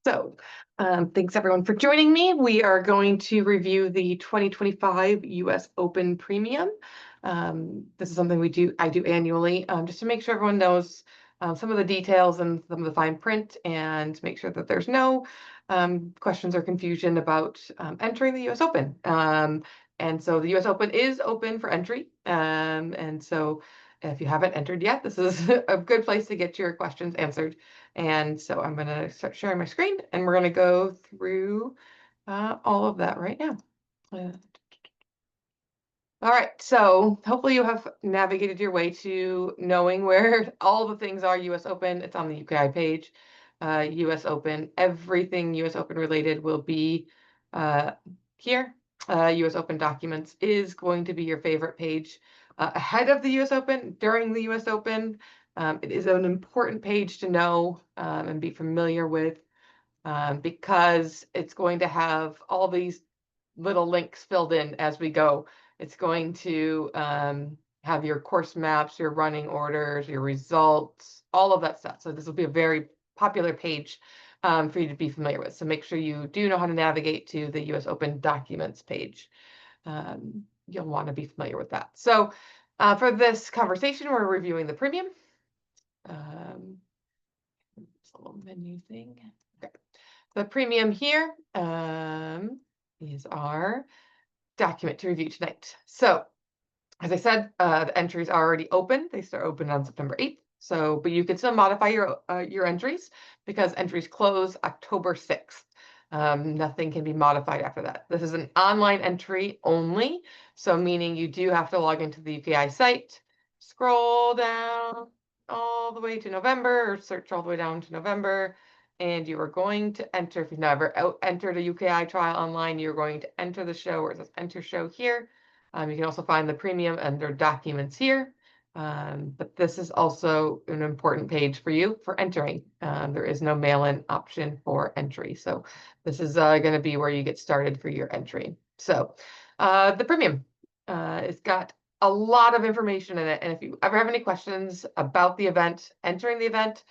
So, thanks everyone for joining me. We are going to review the 2025 US Open Premium. This is something I do annually, just to make sure everyone knows some of the details and some of the fine print, and make sure that there's no questions or confusion about entering the US Open. And so the US Open is open for entry. And so if you haven't entered yet, this is a good place to get your questions answered. And so I'm going to start sharing my screen, and we're going to go through all of that right now. All right, so hopefully you have navigated your way to knowing where all the things are US Open. It's on the UKI page. US Open, everything US Open related will be here. US Open Documents is going to be your favorite page ahead of the US Open, during the US Open. It is an important page to know and be familiar with because it's going to have all these little links filled in as we go. It's going to have your course maps, your running orders, your results, all of that stuff. So this will be a very popular page for you to be familiar with. So make sure you do know how to navigate to the US Open Documents page. You'll want to be familiar with that. So for this conversation, we're reviewing the premium. This little menu thing. Okay. The premium here is our document to review tonight. So, as I said, the entries are already open. They start open on September 8th. So, but you can still modify your entries because entries close October 6th. Nothing can be modified after that. This is an online entry only, so meaning you do have to log into the UKI site, scroll down all the way to November, or search all the way down to November, and you are going to enter, if you've never entered a UKI trial online, you're going to enter the show where it says enter show here. You can also find the premium under documents here. But this is also an important page for you for entering. There is no mail-in option for entry. So this is going to be where you get started for your entry. So the premium, it's got a lot of information in it. And if you ever have any questions about the event, entering the event,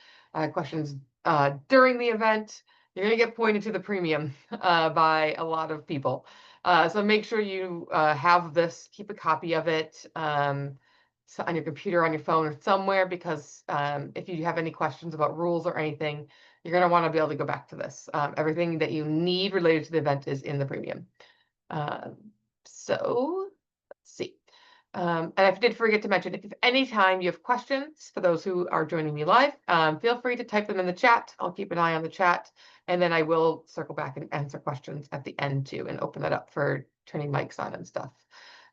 questions during the event, you're going to get pointed to the premium by a lot of people. So make sure you have this, keep a copy of it so on your computer, on your phone, or somewhere, because if you have any questions about rules or anything, you're going to want to be able to go back to this. Everything that you need related to the event is in the premium. So let's see. And I did forget to mention, if any time you have questions, for those who are joining me live, feel free to type them in the chat. I'll keep an eye on the chat, and then I will circle back and answer questions at the end too, and open that up for turning mics on and stuff.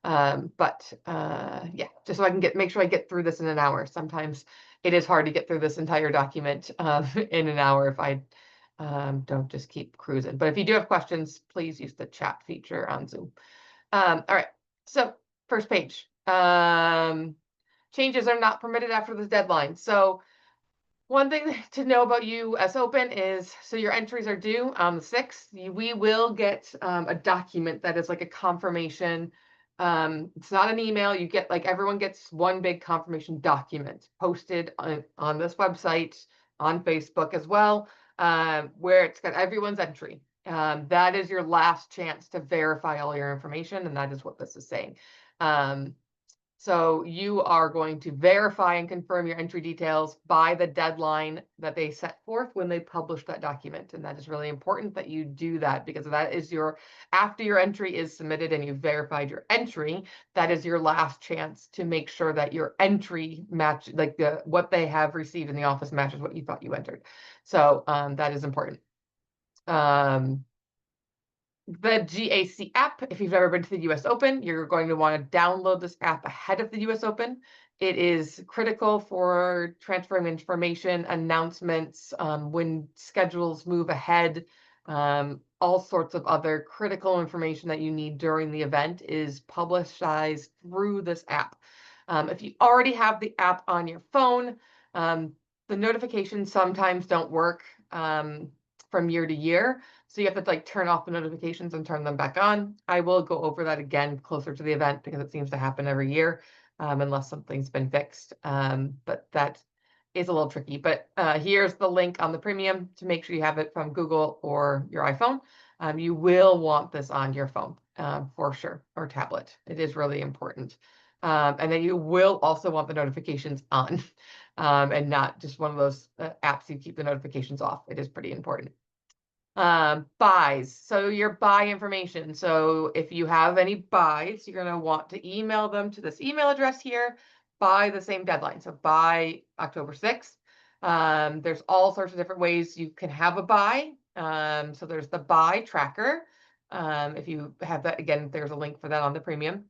Yeah, just so I can make sure I get through this in an hour. Sometimes it is hard to get through this entire document in an hour if I don't just keep cruising. But if you do have questions, please use the chat feature on Zoom. All right, so first page. Changes are not permitted after this deadline. So one thing to know about US Open is, so your entries are due on the 6th. We will get a document that is like a confirmation. It's not an email. You get, like, everyone gets one big confirmation document posted on this website, on Facebook as well, where it's got everyone's entry. That is your last chance to verify all your information, and that is what this is saying. So you are going to verify and confirm your entry details by the deadline that they set forth when they publish that document. And that is really important that you do that, because that is after your entry is submitted and you've verified your entry, that is your last chance to make sure that your entry match, like what they have received in the office matches what you thought you entered. So that is important. The GAC app, if you've ever been to the US Open, you're going to want to download this app ahead of the US Open. It is critical for transferring information, announcements, when schedules move ahead, all sorts of other critical information that you need during the event is publicized through this app. If you already have the app on your phone, the notifications sometimes don't work from year to year. So you have to, like, turn off the notifications and turn them back on. I will go over that again closer to the event, because it seems to happen every year, unless something's been fixed. But that is a little tricky, but here's the link on the premium to make sure you have it from Google or your iPhone. You will want this on your phone for sure, or tablet. It is really important. And then you will also want the notifications on and not just one of those apps you keep the notifications off. It is pretty important. Buys. So your buy information. So if you have any buys, you're going to want to email them to this email address here by the same deadline. So by October 6th. There's all sorts of different ways you can have a buy. So there's the buy tracker. If you have that, again, there's a link for that on the premium.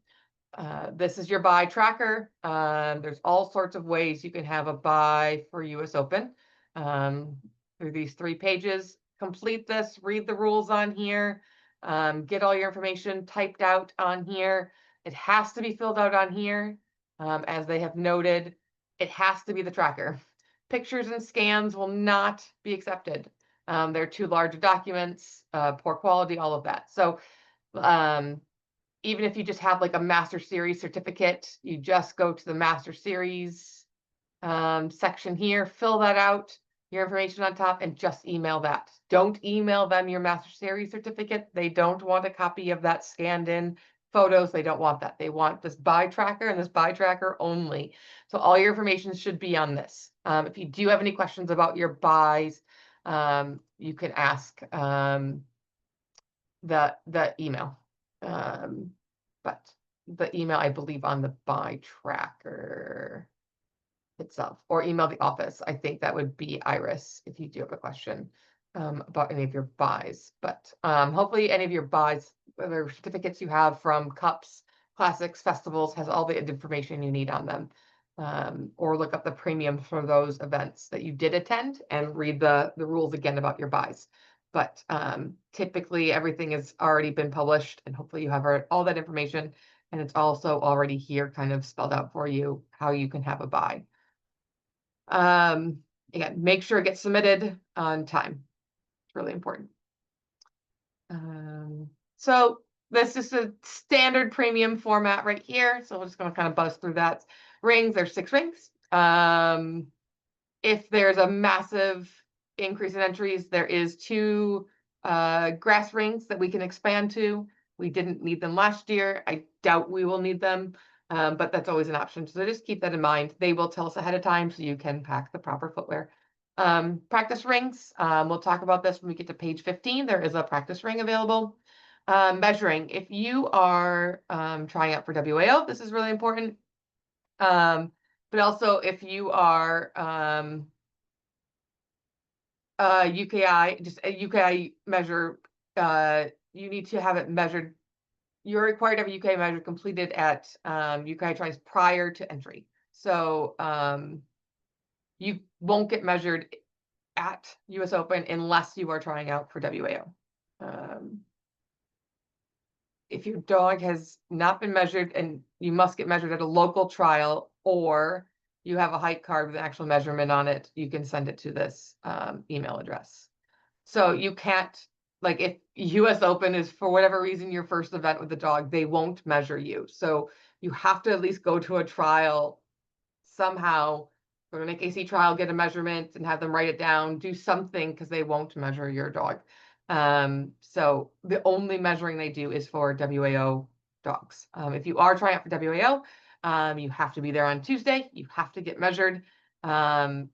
This is your buy tracker. There's all sorts of ways you can have a buy for US Open through these 3 pages. Complete this, read the rules on here, get all your information typed out on here. It has to be filled out on here. As they have noted, it has to be the tracker. Pictures and scans will not be accepted. They're too large documents, poor quality, all of that. So even if you just have like a master series certificate, you just go to the master series section here, fill that out, your information on top, and just email that. Don't email them your master series certificate. They don't want a copy of that scanned in photos. They don't want that. They want this buy tracker and this buy tracker only. So all your information should be on this. If you do have any questions about your buys, you can ask the email. But the email, I believe, on the buy tracker itself, or email the office. I think that would be Iris if you do have a question about any of your buys. But hopefully any of your buys, whether certificates you have from cups, classics, festivals, has all the information you need on them. Or look up the premium for those events that you did attend and read the rules again about your buys. But typically everything has already been published, and hopefully you have all that information, and it's also already here kind of spelled out for you how you can have a buy. Again, make sure it gets submitted on time. It's really important. So this is a standard premium format right here. So we're just going to kind of buzz through that. Rings, there's 6 rings. If there's a massive increase in entries, there is 2 grass rings that we can expand to. We didn't need them last year. I doubt we will need them, but that's always an option. So just keep that in mind. They will tell us ahead of time so you can pack the proper footwear. Practice rings. We'll talk about this when we get to page 15. There is a practice ring available. Measuring. If you are trying out for WAO, this is really important. But also if you are UKI, just a UKI measure, you need to have it measured. You're required to have a UKI measure completed at UKI tries prior to entry. So you won't get measured at US Open unless you are trying out for WAO. If your dog has not been measured, and you must get measured at a local trial, or you have a height card with an actual measurement on it, you can send it to this email address. So you can't, like if US Open is for whatever reason your first event with the dog, they won't measure you. So you have to at least go to a trial somehow, go to an AKC trial, get a measurement and have them write it down, do something, because they won't measure your dog. So the only measuring they do is for WAO dogs. If you are trying out for WAO, you have to be there on Tuesday. You have to get measured. And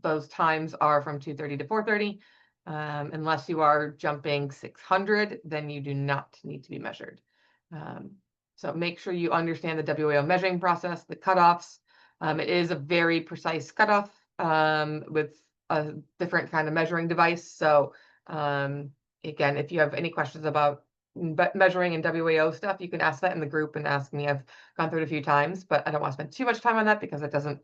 those times are from 2:30 to 4:30. Unless you are jumping 600, then you do not need to be measured. So make sure you understand the WAO measuring process, the cutoffs. It is a very precise cutoff with a different kind of measuring device. So again, if you have any questions about measuring and WAO stuff, you can ask that in the group and ask me. I've gone through it a few times, but I don't want to spend too much time on that because it doesn't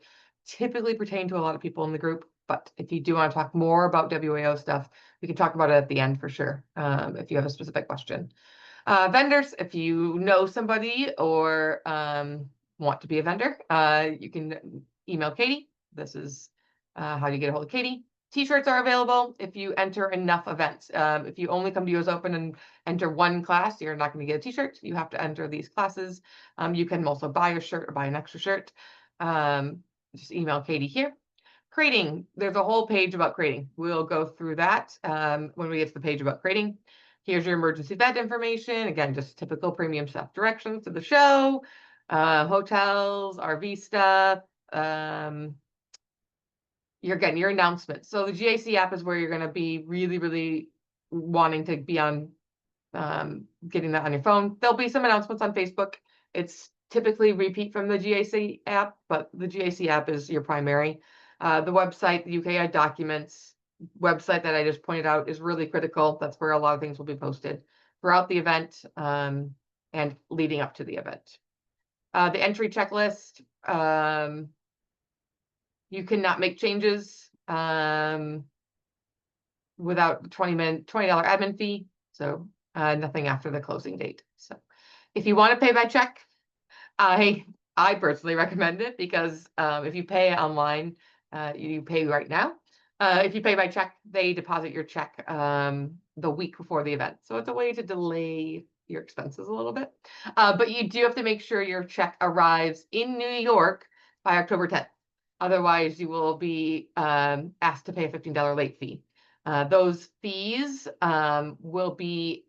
typically pertain to a lot of people in the group. But if you do want to talk more about WAO stuff, we can talk about it at the end for sure, if you have a specific question. Vendors, if you know somebody or want to be a vendor, you can email Katie. This is how you get a hold of Katie. T-shirts are available if you enter enough events. If you only come to US Open and enter 1 class, you're not going to get a t-shirt. You have to enter these classes. You can also buy a shirt or buy an extra shirt. Just email Katie here. Crating, there's a whole page about crating. We'll go through that when we get to the page about crating. Here's your emergency vet information. Again, just typical premium stuff. Directions to the show, hotels, RV stuff. Your announcements. So the GAC app is where you're going to be really, really wanting to be on getting that on your phone. There'll be some announcements on Facebook. It's typically repeat from the GAC app, but the GAC app is your primary. The website, the UKI documents website that I just pointed out is really critical. That's where a lot of things will be posted throughout the event and leading up to the event. The entry checklist, you cannot make changes without the $20 admin fee. So nothing after the closing date. So if you want to pay by check, I personally recommend it because if you pay online, you pay right now. If you pay by check, they deposit your check the week before the event. So it's a way to delay your expenses a little bit. But you do have to make sure your check arrives in New York by October 10th. Otherwise, you will be asked to pay a $15 late fee. Those fees will be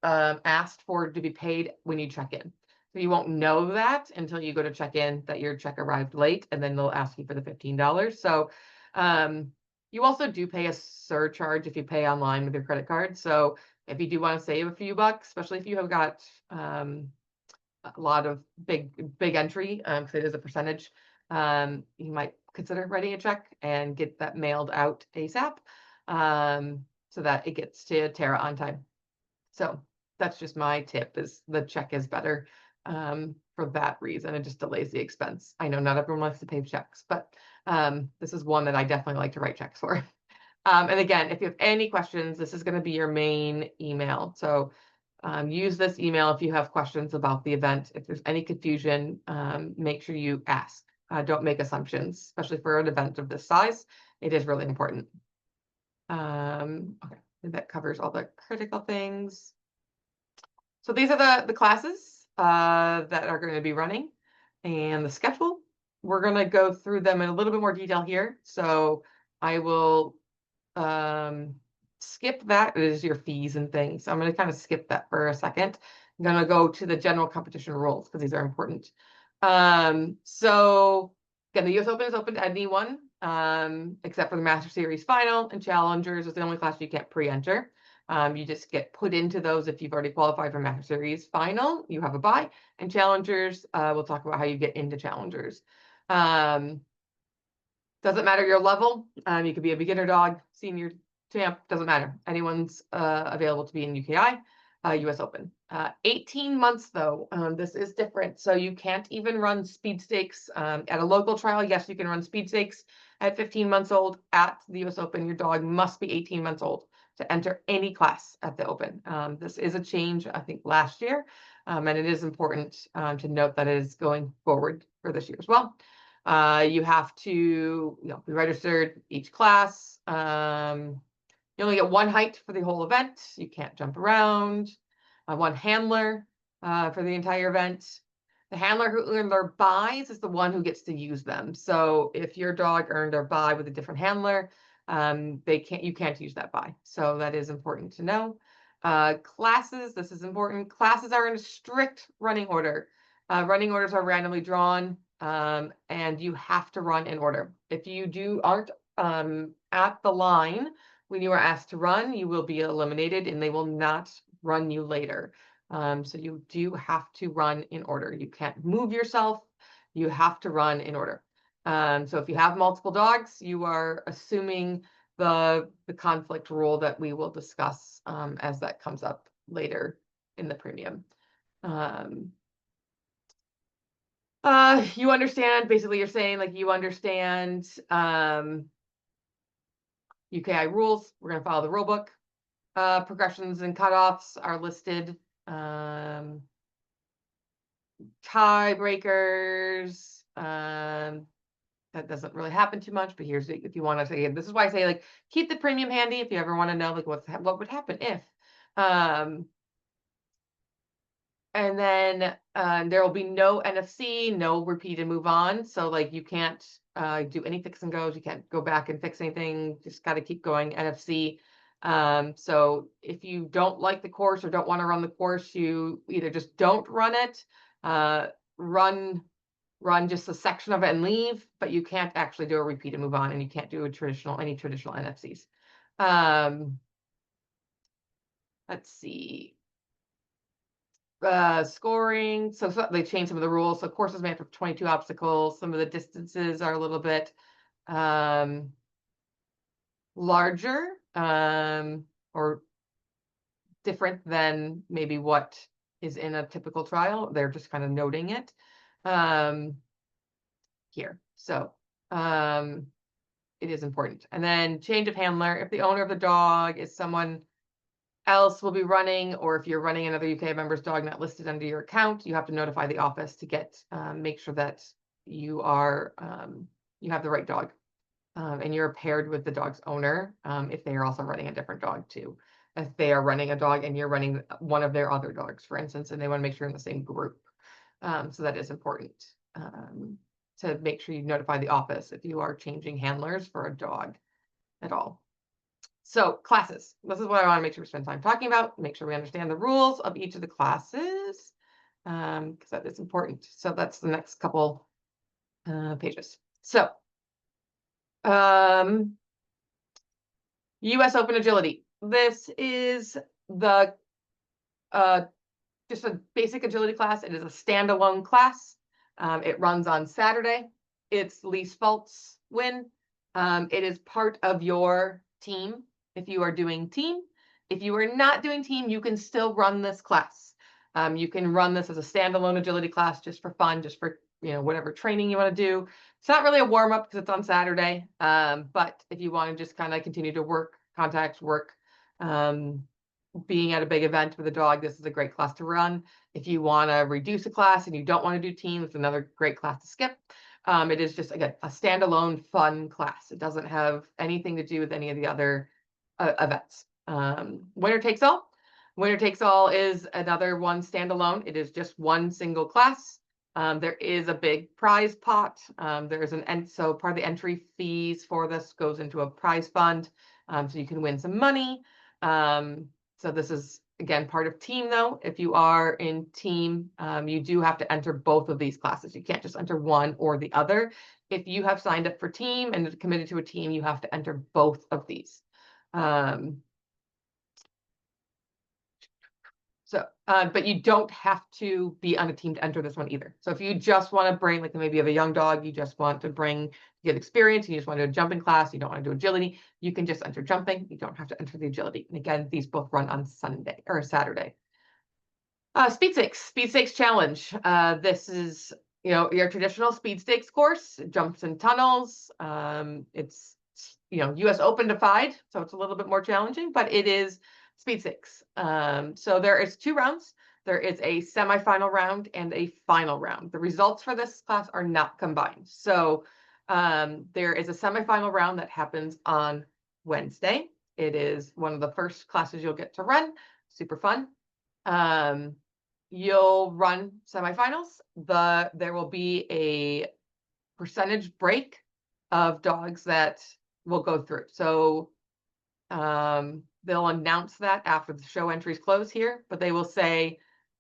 asked for to be paid when you check in. So you won't know that until you go to check in that your check arrived late, and then they'll ask you for the $15. So you also do pay a surcharge if you pay online with your credit card. So if you do want to save a few bucks, especially if you have got a lot of big entry, because it is a percentage, you might consider writing a check and get that mailed out ASAP so that it gets to Tara on time. So that's just my tip, is the check is better for that reason. It just delays the expense. I know not everyone likes to pay checks, but this is one that I definitely like to write checks for. And again, if you have any questions, this is going to be your main email. So use this email if you have questions about the event. If there's any confusion, make sure you ask. Don't make assumptions, especially for an event of this size. It is really important. Okay, that covers all the critical things. So these are the classes that are going to be running and the schedule. We're going to go through them in a little bit more detail here. So I will skip that. It is your fees and things. So I'm going to kind of skip that for a second. I'm going to go to the general competition rules because these are important. So again, the US Open is open to anyone except for the Master Series Final, and Challengers is the only class you can't pre-enter. You just get put into those if you've already qualified for Master Series Final. You have a bye, and Challengers, we'll talk about how you get into Challengers. Doesn't matter your level. You could be a beginner dog, senior champ, doesn't matter. Anyone's available to be in UKI, US Open. 18 months though, this is different. So you can't even run speed stakes at a local trial. Yes, you can run speed stakes at 15 months old. At the US Open, your dog must be 18 months old to enter any class at the Open. This is a change, I think, last year. And it is important to note that it is going forward for this year as well. You have to be registered each class. You only get one height for the whole event. You can't jump around. One handler for the entire event. The handler who earned their buys is the one who gets to use them. So if your dog earned their buy with a different handler, you can't use that buy. So that is important to know. Classes, this is important. Classes are in a strict running order. Running orders are randomly drawn, and you have to run in order. If you aren't at the line when you are asked to run, you will be eliminated and they will not run you later. So you do have to run in order. You can't move yourself. You have to run in order. So if you have multiple dogs, you are assuming the conflict rule that we will discuss as that comes up later in the premium. You understand, basically you're saying like you understand UKI rules. We're going to follow the rule book. Progressions and cutoffs are listed. Tiebreakers. That doesn't really happen too much, but here's if you want to say, this is why I say like keep the premium handy if you ever want to know like what would happen if. And then there will be no NFC, no repeat and move on. So like you can't do any fix and goes. You can't go back and fix anything. Just got to keep going NFC. So if you don't like the course or don't want to run the course, you either just don't run it, run just a section of it and leave, but you can't actually do a repeat and move on, and you can't do any traditional NFCs. Let's see. Scoring. So they changed some of the rules. So courses may have 22 obstacles. Some of the distances are a little bit larger or different than maybe what is in a typical trial. They're just kind of noting it here. So it is important. And then change of handler. If the owner of the dog is someone else will be running, or if you're running another UK member's dog not listed under your account, you have to notify the office to get make sure that you are you have the right dog and you're paired with the dog's owner if they are also running a different dog too. If they are running a dog and you're running one of their other dogs, for instance, and they want to make sure you're in the same group. So that is important to make sure you notify the office if you are changing handlers for a dog at all. So classes, this is what I want to make sure we spend time talking about, make sure we understand the rules of each of the classes, because that is important. So that's the next couple pages. So US Open Agility. This is the just a basic agility class. It is a standalone class. It runs on Saturday. It's Lee Spalt's win. It is part of your team if you are doing team. If you are not doing team, you can still run this class. You can run this as a standalone agility class just for fun, just for whatever training you want to do. It's not really a warm-up because it's on Saturday, but if you want to just kind of continue to work, being at a big event with a dog, this is a great class to run. If you want to reduce a class and you don't want to do team, it's another great class to skip. It is just, again, a standalone fun class. It doesn't have anything to do with any of the other events. Winner takes all. Winner takes all is another one standalone. It is just one single class. There is a big prize pot. There's so part of the entry fees for this goes into a prize fund, so you can win some money. So this is, again, part of team, though. If you are in team, you do have to enter both of these classes. You can't just enter one or the other. If you have signed up for team and committed to a team, you have to enter both of these. But you don't have to be on a team to enter this one either. So if you just want to bring, like maybe you have a young dog, you just want to get experience, you just want to do a jumping class, you don't want to do agility, you can just enter jumping. You don't have to enter the agility. And again, these both run on Sunday or Saturday. Speed Stakes Challenge. This is, your traditional speed stakes course, jumps and tunnels. It's, US Open defied, so it's a little bit more challenging, but it is Speed Stakes. So there is 2 rounds. There is a semifinal round and a final round. The results for this class are not combined. So there is a semifinal round that happens on Wednesday. It is one of the first classes you'll get to run. Super fun. You'll run semifinals. There will be a percentage break of dogs that will go through. So they'll announce that after the show entries close here, but they will say,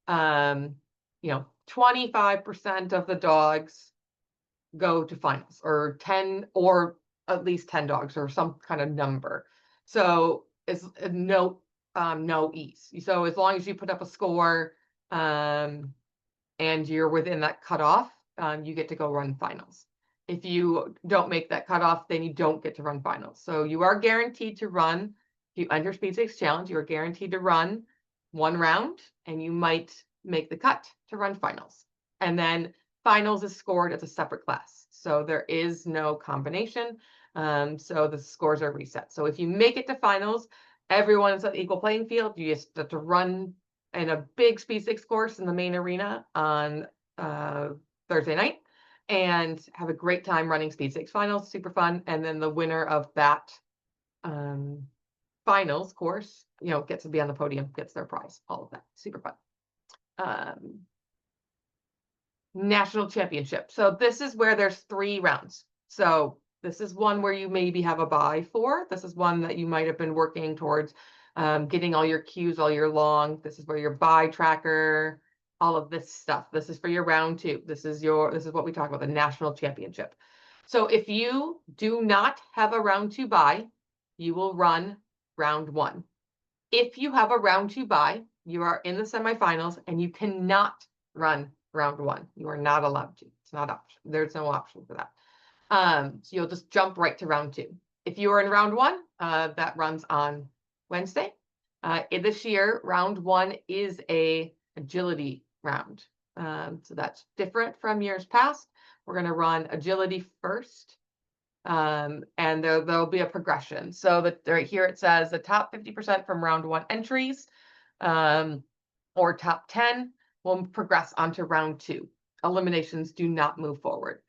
25% of the dogs go to finals, or 10, or at least 10 dogs, or some kind of number. So it's no ease. So as long as you put up a score and you're within that cutoff, you get to go run finals. If you don't make that cutoff, then you don't get to run finals. So you are guaranteed to run. If you enter Speed Stakes Challenge, you are guaranteed to run 1 round, and you might make the cut to run finals. And then finals is scored as a separate class. So there is no combination. So the scores are reset. So if you make it to finals, everyone is at equal playing field. You just have to run in a big Speed Stakes course in the main arena on Thursday night and have a great time running Speed Stakes finals. Super fun. And then the winner of that finals course, gets to be on the podium, gets their prize, all of that. Super fun. national championship. So this is where there's 3 rounds. So this is one where you maybe have a bye for. This is one that you might have been working towards getting all your cues all year long. This is where your bye tracker, all of this stuff. This is for your round 2. This is what we talk about, the national championship. So if you do not have a round 2 bye, you will run round 1. If you have a round 2 bye, you are in the semifinals and you cannot run round 1. You are not allowed to. It's not option. There's no option for that. So you'll just jump right to round 2. If you are in round 1, that runs on Wednesday. This year, round 1 is a agility round. So that's different from years past. We're going to run agility first. And there'll be a progression. So that right here it says the top 50% from round 1 entries, or top 10 will progress onto round 2. Eliminations do not move forward.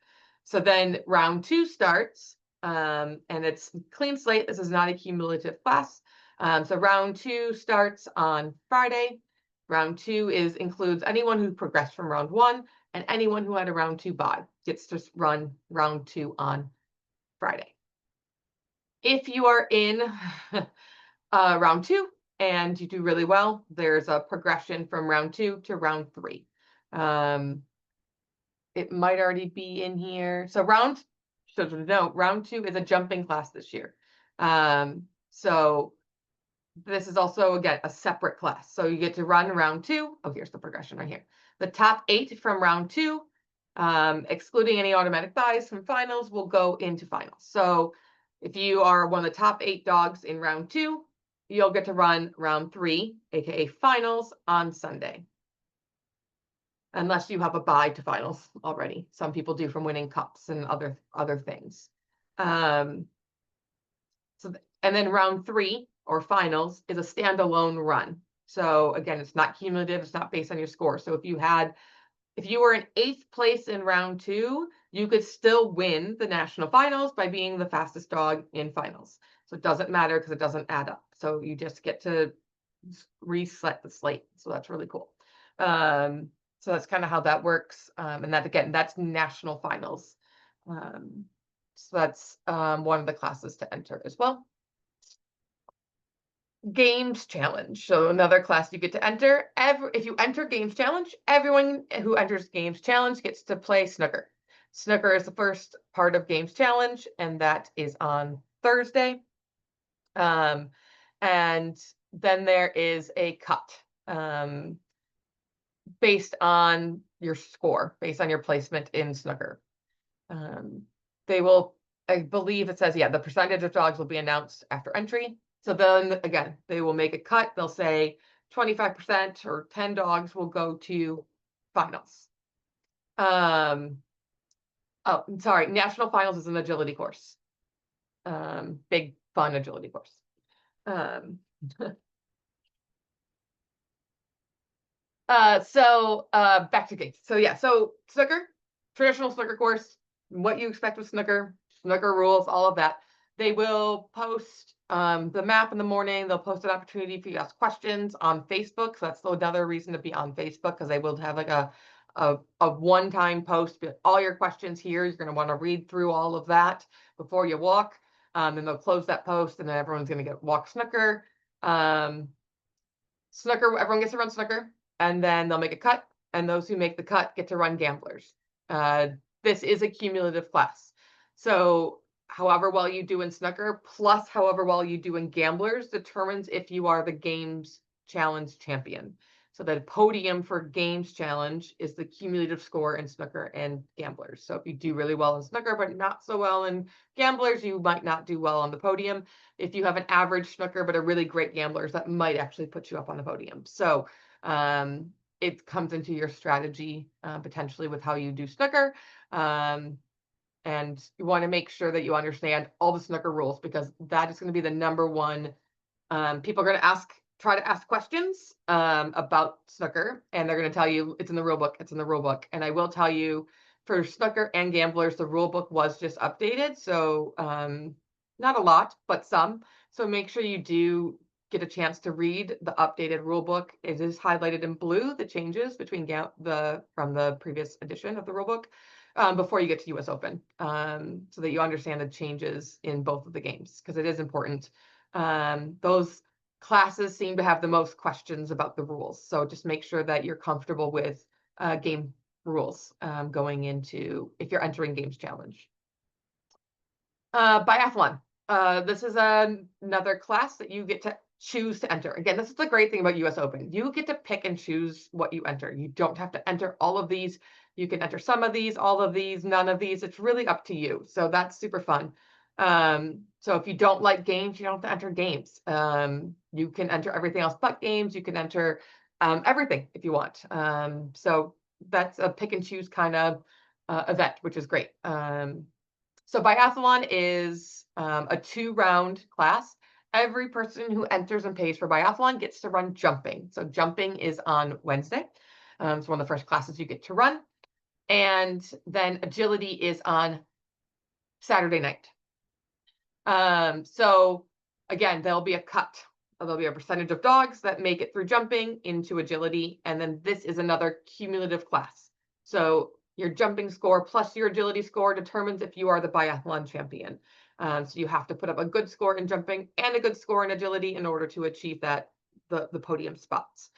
So then round 2 starts, and it's clean slate. This is not a cumulative class. So round 2 starts on Friday. Round 2 includes anyone who progressed from round 1, and anyone who had a round 2 bye gets to run round 2 on Friday. If you are in round 2 and you do really well, there's a progression from round 2 to round 3. It might already be in here. So round 2 is a jumping class this year. So this is also, again, a separate class. So you get to run round 2. Oh, here's the progression right here. The top 8 from round 2, excluding any automatic buys from finals, will go into finals. So if you are one of the top 8 dogs in round 2, you'll get to run round 3, aka finals, on Sunday. Unless you have a bye to finals already. Some people do from winning cups and other things. And then round 3, or finals, is a standalone run. So again, it's not cumulative, it's not based on your score. So if you were in 8th place in round 2, you could still win the national finals by being the fastest dog in finals. So it doesn't matter because it doesn't add up. So you just get to reset the slate. So that's really cool. So that's kind of how that works. And that, again, that's national finals. So that's one of the classes to enter as well. Games challenge. So another class you get to enter. If you enter games challenge, everyone who enters games challenge gets to play snooker. Snooker is the first part of games challenge, and that is on Thursday. And then there is a cut based on your score, based on your placement in snooker. They will, I believe it says, yeah, the percentage of dogs will be announced after entry. So then again, they will make a cut. They'll say 25% or 10 dogs will go to finals. Oh, sorry, national finals is an agility course. Big fun agility course. So back to games. So yeah, so snooker, traditional snooker course, what you expect with snooker rules, all of that. They will post the map in the morning. They'll post an opportunity for you to ask questions on Facebook. So that's another reason to be on Facebook, because they will have like a one-time post. All your questions here, you're going to want to read through all of that before you walk. And they'll close that post, and then everyone's going to walk snooker. Snooker, everyone gets to run snooker, and then they'll make a cut, and those who make the cut get to run gamblers. This is a cumulative class. So however well you do in snooker plus however well you do in gamblers determines if you are the games challenge champion. So the podium for games challenge is the cumulative score in snooker and gamblers. So if you do really well in snooker but not so well in gamblers, you might not do well on the podium. If you have an average snooker but a really great gamblers, that might actually put you up on the podium. So it comes into your strategy potentially with how you do snooker. And you want to make sure that you understand all the snooker rules, because that is going to be the number one. People are going to try to ask questions about snooker, and they're going to tell you it's in the rule book. It's in the rule book. And I will tell you, for snooker and gamblers, the rule book was just updated. So not a lot, but some. So make sure you do get a chance to read the updated rule book, it is highlighted in blue, the changes between from the previous edition of the rule book, before you get to US Open, so that you understand the changes in both of the games, because it is important. Those classes seem to have the most questions about the rules, so just make sure that you're comfortable with game rules going into, if you're entering Games Challenge. Biathlon. This is another class that you get to choose to enter. Again, this is the great thing about US Open. You get to pick and choose what you enter. You don't have to enter all of these. You can enter some of these, all of these, none of these. It's really up to you. So that's super fun. So if you don't like games, you don't have to enter games. You can enter everything else but games. You can enter everything if you want. So that's a pick and choose kind of event, which is great. So biathlon is a 2-round class. Every person who enters and pays for biathlon gets to run jumping. So jumping is on Wednesday. It's one of the first classes you get to run. And then agility is on Saturday night. So again, there'll be a cut. There'll be a percentage of dogs that make it through jumping into agility. And then this is another cumulative class. So your jumping score plus your agility score determines if you are the biathlon champion. So you have to put up a good score in jumping and a good score in agility in order to achieve that the podium spots.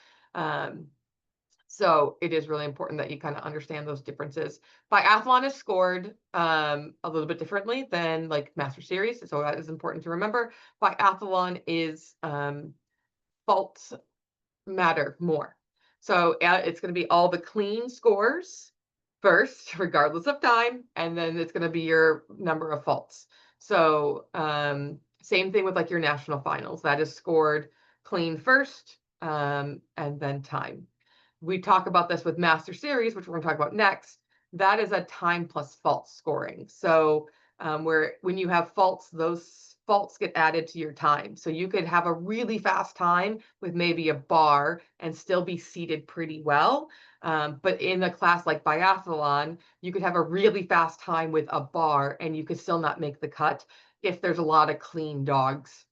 So it is really important that you kind of understand those differences. Biathlon is scored a little bit differently than like Master Series, so that is important to remember. Biathlon is faults matter more. So it's going to be all the clean scores first, regardless of time, and then it's going to be your number of faults. So same thing with like your national finals. That is scored clean first, and then time. We talk about this with Master Series, which we're going to talk about next. That is a time plus fault scoring. So where when you have faults, those faults get added to your time. So you could have a really fast time with maybe a bar and still be seated pretty well. But in a class like biathlon, you could have a really fast time with a bar and you could still not make the cut if there's a lot of clean dogs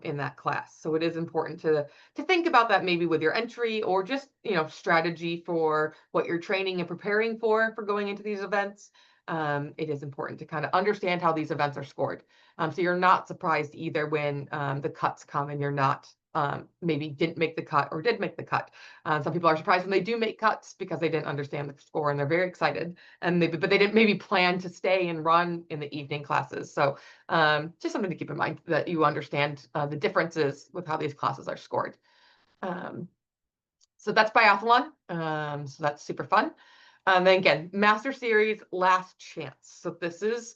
in that class. So it is important to think about that maybe with your entry, or just, strategy for what you're training and preparing for going into these events. It is important to kind of understand how these events are scored. So you're not surprised either when the cuts come and you're not maybe didn't make the cut or did make the cut. Some people are surprised when they do make cuts because they didn't understand the score and they're very excited, and but they didn't maybe plan to stay and run in the evening classes. So just something to keep in mind, that you understand the differences with how these classes are scored. So that's biathlon. So that's super fun. And then again, Master Series Last Chance. So this is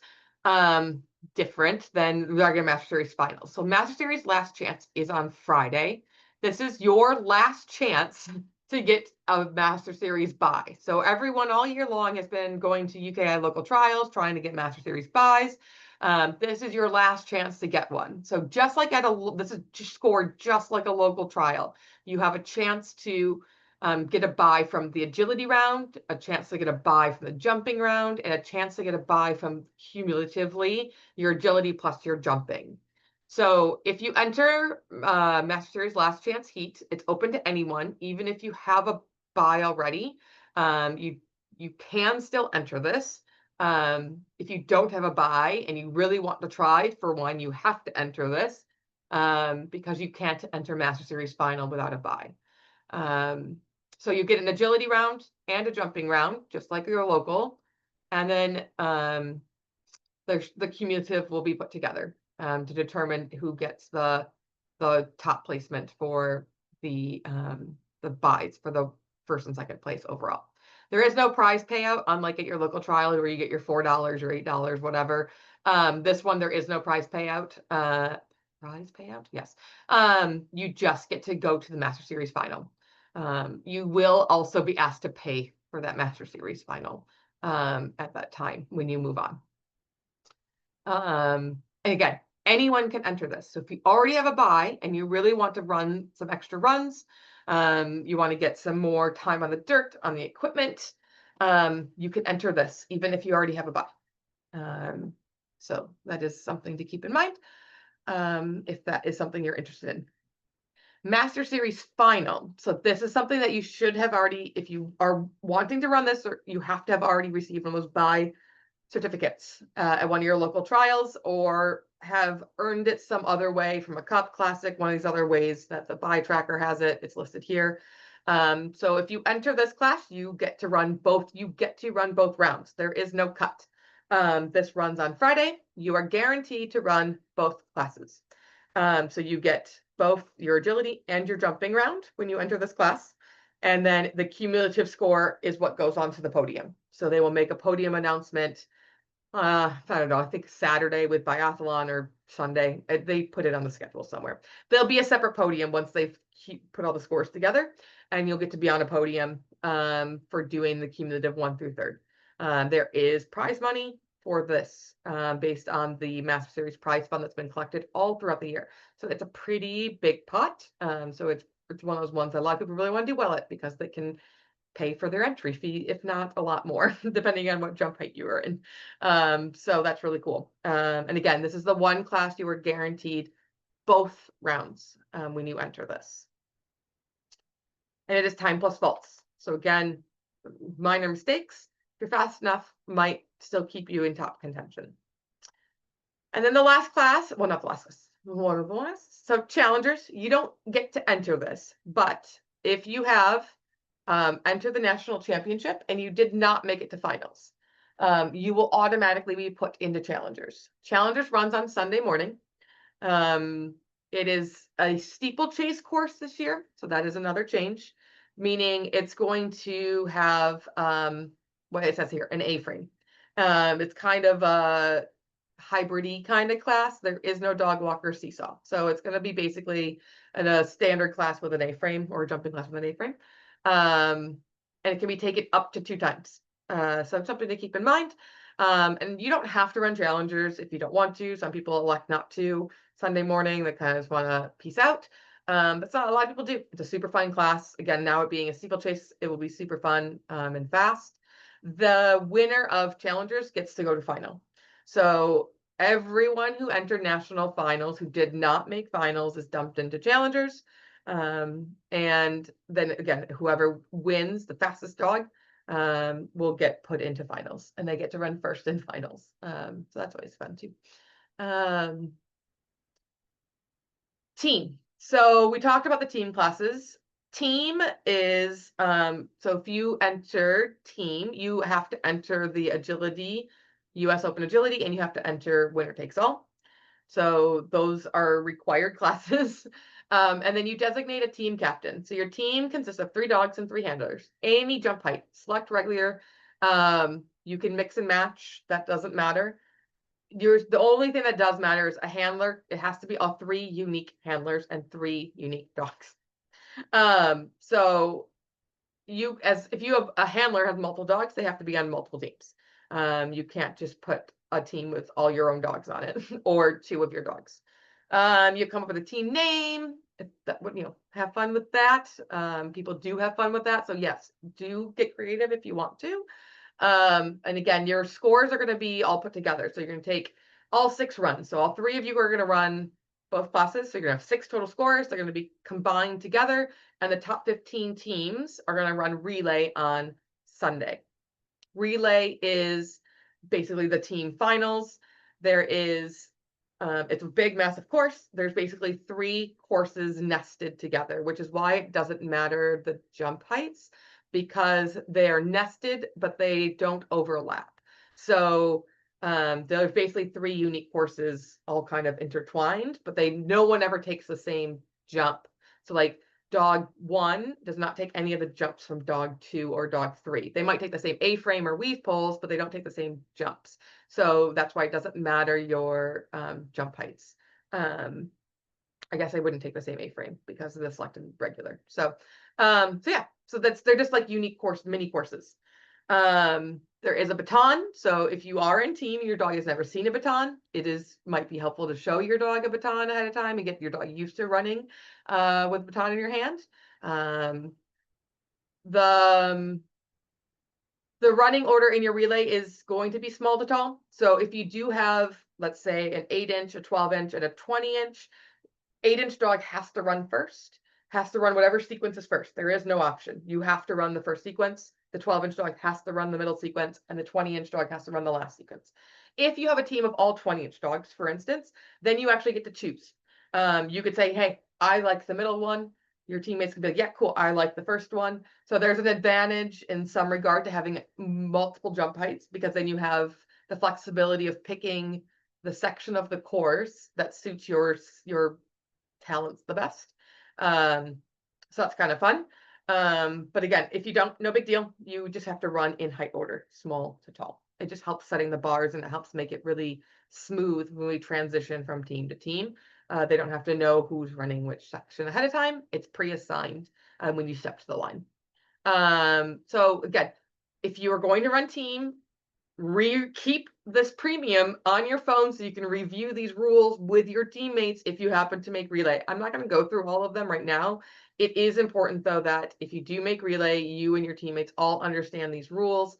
different than regular Master Series Finals. So Master Series Last Chance is on Friday. This is your last chance to get a Master Series bye. So everyone all year long has been going to UKI local trials, trying to get Master Series buys. This is your last chance to get one. So just like this is just scored just like a local trial. You have a chance to get a bye from the agility round, a chance to get a bye from the jumping round, and a chance to get a bye from cumulatively your agility plus your jumping. So if you enter Master Series Last Chance Heat, it's open to anyone, even if you have a bye already. You can still enter this. If you don't have a bye and you really want to try for one, you have to enter this because you can't enter Master Series Final without a bye. So you get an agility round and a jumping round, just like your local. And then the cumulative will be put together to determine who gets the top placement for the buys for the first and second place overall. There is no prize payout, unlike at your local trial where you get your $4 or $8, whatever. This one, there is no prize payout. Prize payout? Yes. You just get to go to the Master Series Final. You will also be asked to pay for that Master Series Final at that time when you move on. And again, anyone can enter this. So if you already have a bye and you really want to run some extra runs, you want to get some more time on the dirt, on the equipment, you can enter this even if you already have a bye. So that is something to keep in mind if that is something you're interested in. Master Series Final. So this is something that you should have already, if you are wanting to run this, or you have to have already received one of those buy certificates at one of your local trials, or have earned it some other way from a cup classic, one of these other ways that the buy tracker has it. It's listed here. So if you enter this class, you get to run both. You get to run both rounds. There is no cut. This runs on Friday. You are guaranteed to run both classes. So you get both your agility and your jumping round when you enter this class. And then the cumulative score is what goes onto the podium. So they will make a podium announcement. I don't know, I think Saturday with biathlon or Sunday. They put it on the schedule somewhere. There'll be a separate podium once they've put all the scores together, and you'll get to be on a podium for doing the cumulative 1 through 3rd. There is prize money for this based on the Master Series prize fund that's been collected all throughout the year. So it's a pretty big pot. So it's one of those ones that a lot of people really want to do well at, because they can pay for their entry fee, if not a lot more, depending on what jump height you are in. So that's really cool. And again, this is the one class you are guaranteed both rounds when you enter this. And it is time plus faults. So again, minor mistakes, if you're fast enough, might still keep you in top contention. And then the last class, well, not the last class, one of the last. So challengers, you don't get to enter this, but if you have enter the national championship and you did not make it to finals, you will automatically be put into challengers. Challengers runs on Sunday morning. It is a steeplechase course this year, so that is another change, meaning it's going to have what it says here, an A-frame. It's kind of a hybrid-y kind of class. There is no dog walker seesaw, so it's going to be basically a standard class with an A-frame, or a jumping class with an A-frame. And it can be taken up to 2 times. So it's something to keep in mind. And you don't have to run challengers if you don't want to. Some people elect not to. Sunday morning, they kind of just want to peace out. But a lot of people do. It's a super fun class. Again, now it being a steeplechase, it will be super fun and fast. The winner of challengers gets to go to final. So everyone who entered national finals who did not make finals is dumped into challengers. And then again, whoever wins the fastest dog will get put into finals, and they get to run first in finals. So that's always fun too. Team. So we talked about the team classes. Team is, so if you enter team, you have to enter the agility, US Open agility, and you have to enter winner takes all. So those are required classes. And then you designate a team captain. So your team consists of 3 dogs and 3 handlers. Any jump height, select regular. You can mix and match. That doesn't matter. The only thing that does matter is a handler. It has to be all 3 unique handlers and 3 unique dogs. So if you have a handler has multiple dogs, they have to be on multiple teams. You can't just put a team with all your own dogs on it or 2 of your dogs. You come up with a team name. That would, have fun with that. People do have fun with that. So yes, do get creative if you want to. And again, your scores are going to be all put together. So you're going to take all 6 runs. So all 3 of you are going to run both classes. So you're going to have 6 total scores. They're going to be combined together. And the top 15 teams are going to run relay on Sunday. Relay is basically the team finals. There is, it's a big, massive course. There's basically 3 courses nested together, which is why it doesn't matter the jump heights, because they are nested, but they don't overlap. So there's basically 3 unique courses all kind of intertwined, but no one ever takes the same jump. So like dog 1 does not take any of the jumps from dog 2 or dog 3. They might take the same A-frame or weave poles, but they don't take the same jumps. So that's why it doesn't matter your jump heights. I guess I wouldn't take the same A-frame because of the selected regular. So yeah, so they're just like unique mini courses. There is a baton. So if you are in team, your dog has never seen a baton, might be helpful to show your dog a baton ahead of time and get your dog used to running with a baton in your hand. The running order in your relay is going to be small to tall. So if you do have, let's say, an 8-inch, a 12-inch, and a 20-inch, 8-inch dog has to run first. has to run whatever sequence is first. There is no option. You have to run the first sequence. The 12-inch dog has to run the middle sequence, and the 20-inch dog has to run the last sequence. If you have a team of all 20-inch dogs, for instance, then you actually get to choose. You could say, hey, I like the middle one. Your teammates can be like, yeah, cool, I like the first one. So there's an advantage in some regard to having multiple jump heights, because then you have the flexibility of picking the section of the course that suits your talents the best. So that's kind of fun. But again, if you don't, no big deal. You just have to run in height order, small to tall. It just helps setting the bars, and it helps make it really smooth when we transition from team to team. They don't have to know who's running which section ahead of time. It's pre-assigned when you step to the line. So again, if you are going to run team, keep this premium on your phone so you can review these rules with your teammates if you happen to make relay. I'm not going to go through all of them right now. It is important, though, that if you do make relay, you and your teammates all understand these rules.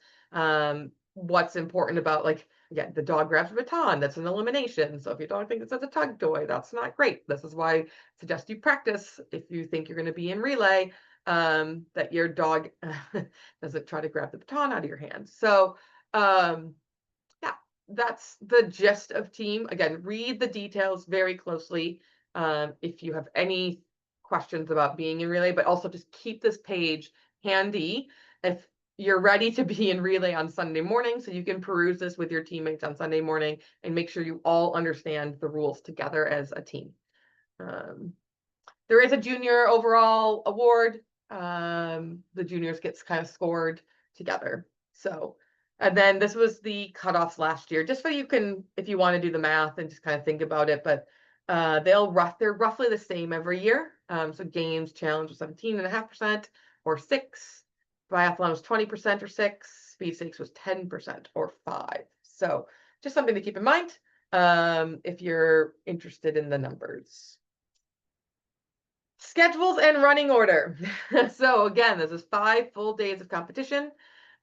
What's important about, like, again, the dog grabs a baton, that's an elimination. So if your dog thinks it's a tug toy, that's not great. This is why I suggest you practice if you think you're going to be in relay, that your dog doesn't try to grab the baton out of your hand. So yeah, that's the gist of team. Again, read the details very closely if you have any questions about being in relay, but also just keep this page handy if you're ready to be in relay on Sunday morning, so you can peruse this with your teammates on Sunday morning and make sure you all understand the rules together as a team. There is a junior overall award. The juniors gets kind of scored together. So, and then this was the cutoffs last year, just so you can, if you want to do the math and just kind of think about it, but they're roughly the same every year. So games challenge was 17.5% or 6, biathlon was 20% or 6, speed stakes was 10% or 5. So just something to keep in mind if you're interested in the numbers. Schedules and running order. So again, this is 5 full days of competition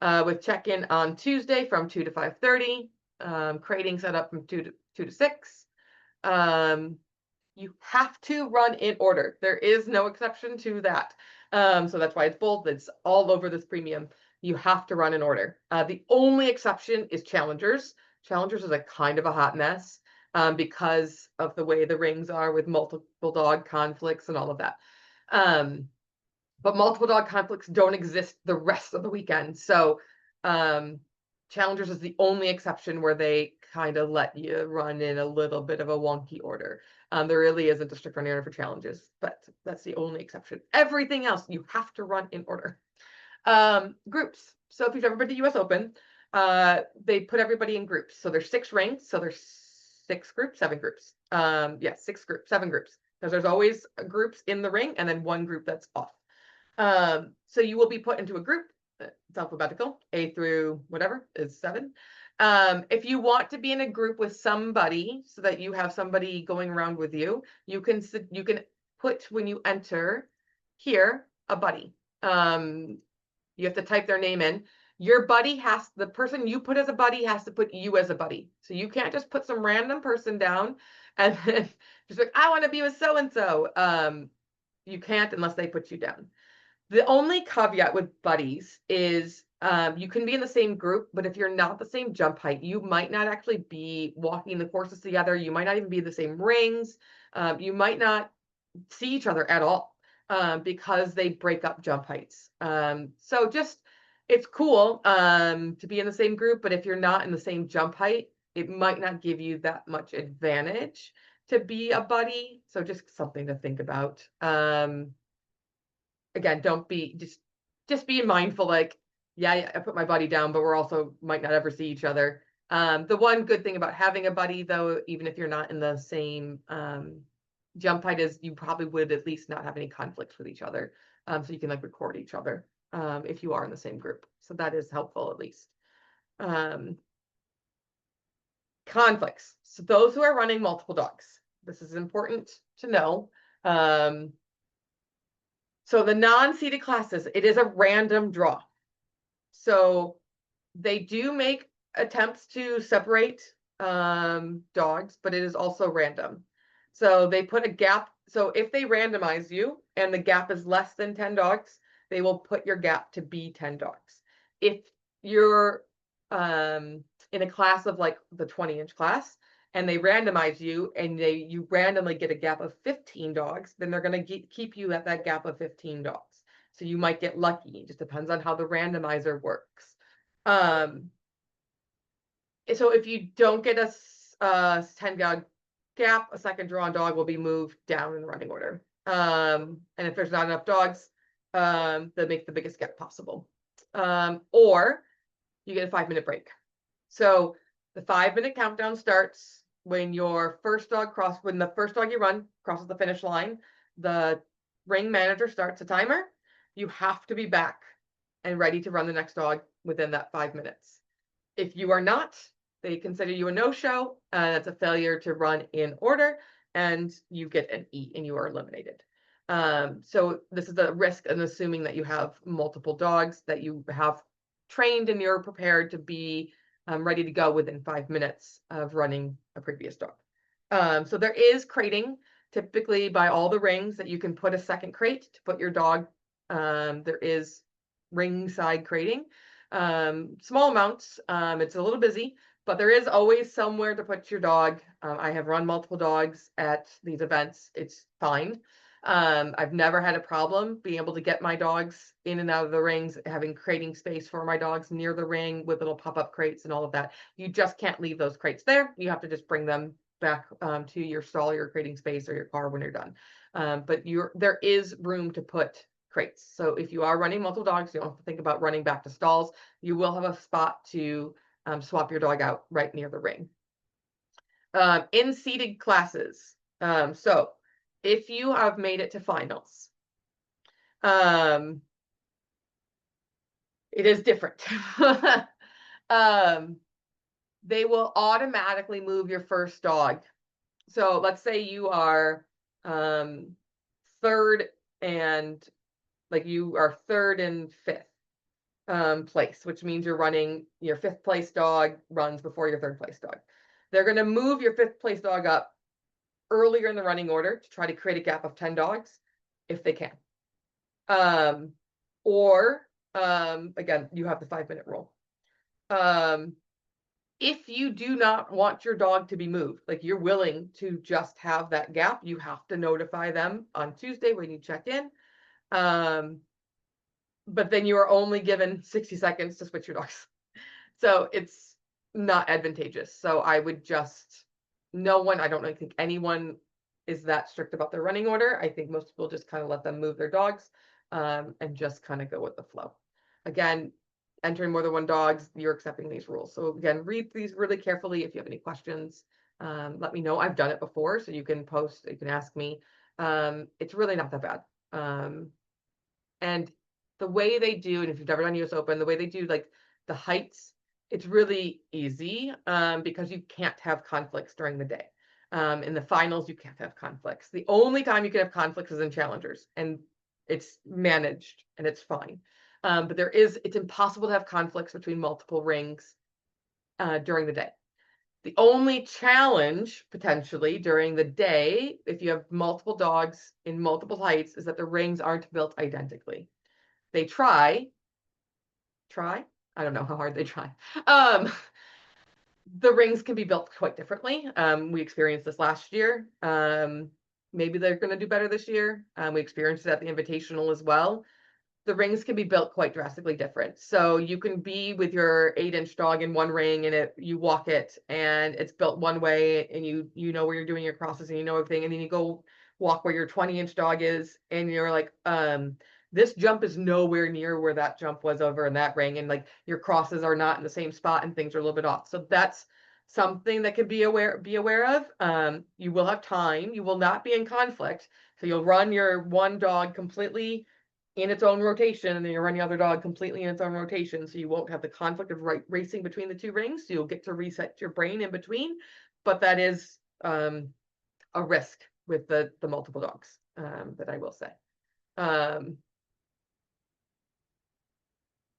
with check-in on Tuesday from 2 to 5:30, crating set up from 2 to 6. You have to run in order. There is no exception to that. So that's why it's bold. It's all over this premium. You have to run in order. The only exception is challengers. Challengers is a kind of a hot mess because of the way the rings are with multiple dog conflicts and all of that. But multiple dog conflicts don't exist the rest of the weekend. So challengers is the only exception where they kind of let you run in a little bit of a wonky order. There really isn't a strict running order for challenges, but that's the only exception. Everything else, you have to run in order. Groups. So if you've ever been to US Open, they put everybody in groups. So there's 6 rings. So there's 6 groups, 7 groups. Yeah, 6 groups, 7 groups. Because there's always groups in the ring and then one group that's off. So you will be put into a group. It's alphabetical. A through whatever is 7. If you want to be in a group with somebody so that you have somebody going around with you, you can put, when you enter here, a buddy. You have to type their name in. Your buddy the person you put as a buddy has to put you as a buddy. So you can't just put some random person down and then just like, I want to be with so-and-so. You can't unless they put you down. The only caveat with buddies is you can be in the same group, but if you're not the same jump height, you might not actually be walking the courses together. You might not even be in the same rings. You might not see each other at all because they break up jump heights. So just, it's cool to be in the same group, but if you're not in the same jump height, it might not give you that much advantage to be a buddy. So just something to think about. Again, don't be just be mindful, like, yeah, I put my buddy down, but we're also might not ever see each other. The one good thing about having a buddy, though, even if you're not in the same jump height, is you probably would at least not have any conflicts with each other. So you can like record each other if you are in the same group. So that is helpful at least. Conflicts. So those who are running multiple dogs, this is important to know. So the non-seeded classes, it is a random draw. So they do make attempts to separate dogs, but it is also random. So they put a gap So if they randomize you and the gap is less than 10 dogs, they will put your gap to be 10 dogs. If you're in a class of like the 20-inch class and they randomize you and you randomly get a gap of 15 dogs, then they're going to keep you at that gap of 15 dogs. So you might get lucky. It just depends on how the randomizer works. So if you don't get a 10 dog gap, a second drawn dog will be moved down in the running order. And if there's not enough dogs, they make the biggest gap possible. Or you get a 5-minute break. So the 5-minute countdown starts when when the first dog you run crosses the finish line. The ring manager starts a timer. You have to be back and ready to run the next dog within that 5 minutes. If you are not, they consider you a no-show, and that's a failure to run in order, and you get an E and you are eliminated. So this is the risk in assuming that you have multiple dogs that you have trained and you're prepared to be ready to go within 5 minutes of running a previous dog. So there is crating, typically by all the rings, that you can put a second crate to put your dog. There is ring side crating. Small amounts. It's a little busy, but there is always somewhere to put your dog. I have run multiple dogs at these events. It's fine. I've never had a problem being able to get my dogs in and out of the rings, having crating space for my dogs near the ring with little pop-up crates and all of that. You just can't leave those crates there. You have to just bring them back to your stall, your crating space, or your car when you're done. But there is room to put crates. So if you are running multiple dogs, you don't have to think about running back to stalls. You will have a spot to swap your dog out right near the ring. In seated classes. So if you have made it to finals, it is different. They will automatically move your first dog. So let's say you are third and fifth place, which means you're running your 5th place dog runs before your 3rd place dog. They're going to move your 5th place dog up earlier in the running order to try to create a gap of 10 dogs if they can. Again, you have the 5-minute rule. If you do not want your dog to be moved, like you're willing to just have that gap, you have to notify them on Tuesday when you check in. But then you are only given 60 seconds to switch your dogs. So it's not advantageous. So I would I don't really think anyone is that strict about their running order. I think most people just kind of let them move their dogs and just kind of go with the flow. Again, entering more than one dogs, you're accepting these rules. So again, read these really carefully. If you have any questions, let me know. I've done it before, so you can post, you can ask me. It's really not that bad. And the way they do, and if you've never done US Open, the way they do like the heights, it's really easy because you can't have conflicts during the day. In the finals, you can't have conflicts. The only time you can have conflicts is in challengers, and it's managed and it's fine. But it's impossible to have conflicts between multiple rings during the day. The only challenge potentially during the day, if you have multiple dogs in multiple heights, is that the rings aren't built identically. They try. I don't know how hard they try. The rings can be built quite differently. We experienced this last year. Maybe they're going to do better this year. We experienced it at the Invitational as well. The rings can be built quite drastically different. So you can be with your 8-inch dog in one ring and you walk it and it's built one way and you know where you're doing your crosses and you know everything. And then you go walk where your 20-inch dog is and you're like, this jump is nowhere near where that jump was over in that ring. And like your crosses are not in the same spot and things are a little bit off. So that's something that can be aware of. You will have time. You will not be in conflict. So you'll run your one dog completely in its own rotation, and then you run the other dog completely in its own rotation, so you won't have the conflict of racing between the two rings. So you'll get to reset your brain in between, but that is a risk with the multiple dogs that I will say.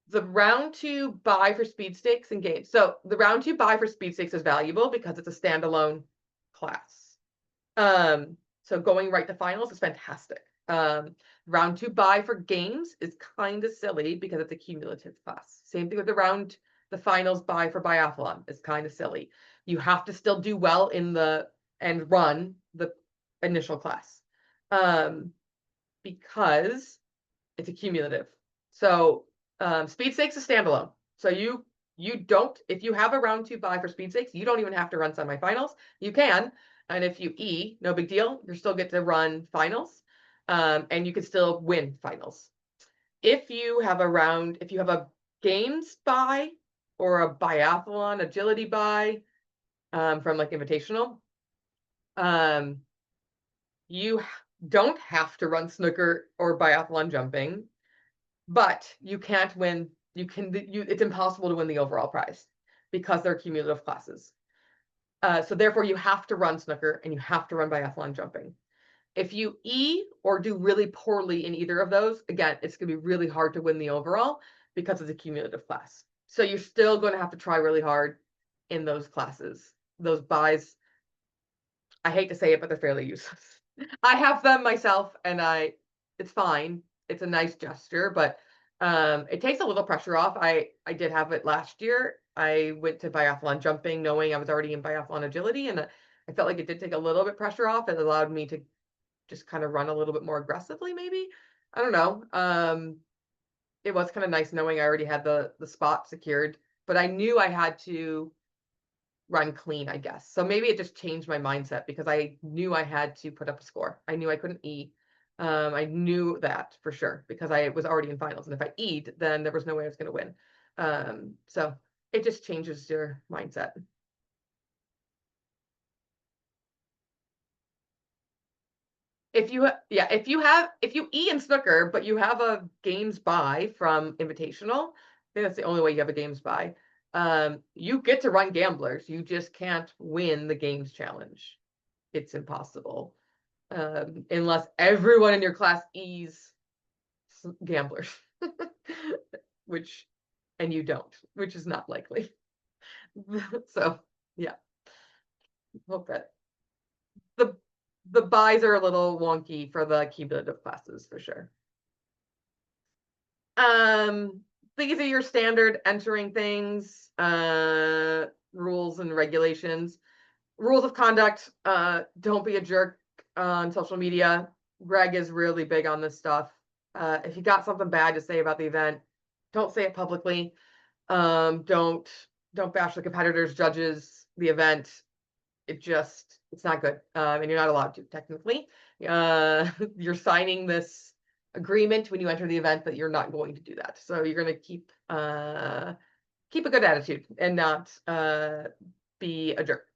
The round 2 buy for speed stakes and games. So the round 2 buy for speed stakes is valuable because it's a standalone class. So going right to finals is fantastic. Round 2 bye for games is kind of silly because it's a cumulative class. Same thing with the finals bye for biathlon is kind of silly. You have to still do well and run the initial class. Because it's a cumulative. So speed stakes is standalone. So you don't, if you have a round 2 bye for speed stakes, you don't even have to run semifinals. You can, and if you no big deal. You still get to run finals, and you can still win finals. If you have a games bye or a biathlon agility bye from like invitational, you don't have to run snooker or biathlon jumping, but you can't win. It's impossible to win the overall prize because they're cumulative classes. So therefore you have to run snooker and you have to run biathlon jumping. If you or do really poorly in either of those, again, it's going to be really hard to win the overall because it's a cumulative class. So you're still going to have to try really hard in those classes. Those buys, I hate to say it, but they're fairly useless. I have them myself and it's fine. It's a nice gesture, but it takes a little pressure off. I did have it last year. I went to biathlon jumping knowing I was already in biathlon agility, and I felt like it did take a little bit pressure off. It allowed me to just kind of run a little bit more aggressively, maybe. I don't know. It was kind of nice knowing I already had the spot secured, but I knew I had to run clean, I guess. So maybe it just changed my mindset because I knew I had to put up a score. I knew I couldn't I knew that for sure because I was already in finals, and if I then there was no way I was going to win. So it just changes your mindset. If you in snooker, but you have a games bye from invitational, I think that's the only way you have a games bye. You get to run gamblers. You just can't win the games challenge. It's impossible. Unless everyone in your class is gamblers, and you don't, which is not likely. So yeah, hope that the the buys are a little wonky for the cumulative classes for sure. These are your standard entering things, rules and regulations. Rules of conduct, don't be a jerk on social media. Greg is really big on this stuff. If you got something bad to say about the event, don't say it publicly. Don't bash the competitors, judges, the event. It's not good. And you're not allowed to technically. You're signing this agreement when you enter the event that you're not going to do that. So you're going to keep a good attitude and not be a jerk,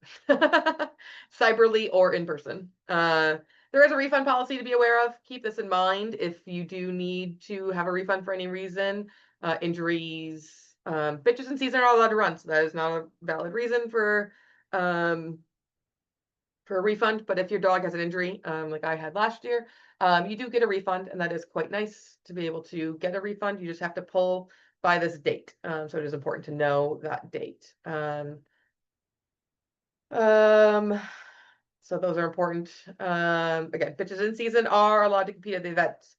cyberly or in person. There is a refund policy to be aware of. Keep this in mind if you do need to have a refund for any reason. Injuries, bitches in season are not allowed to run, so that is not a valid reason for a refund. But if your dog has an injury, like I had last year, you do get a refund, and that is quite nice to be able to get a refund. You just have to pull by this date. So it is important to know that date. So those are important. Again, bitches in season are allowed to compete at the events.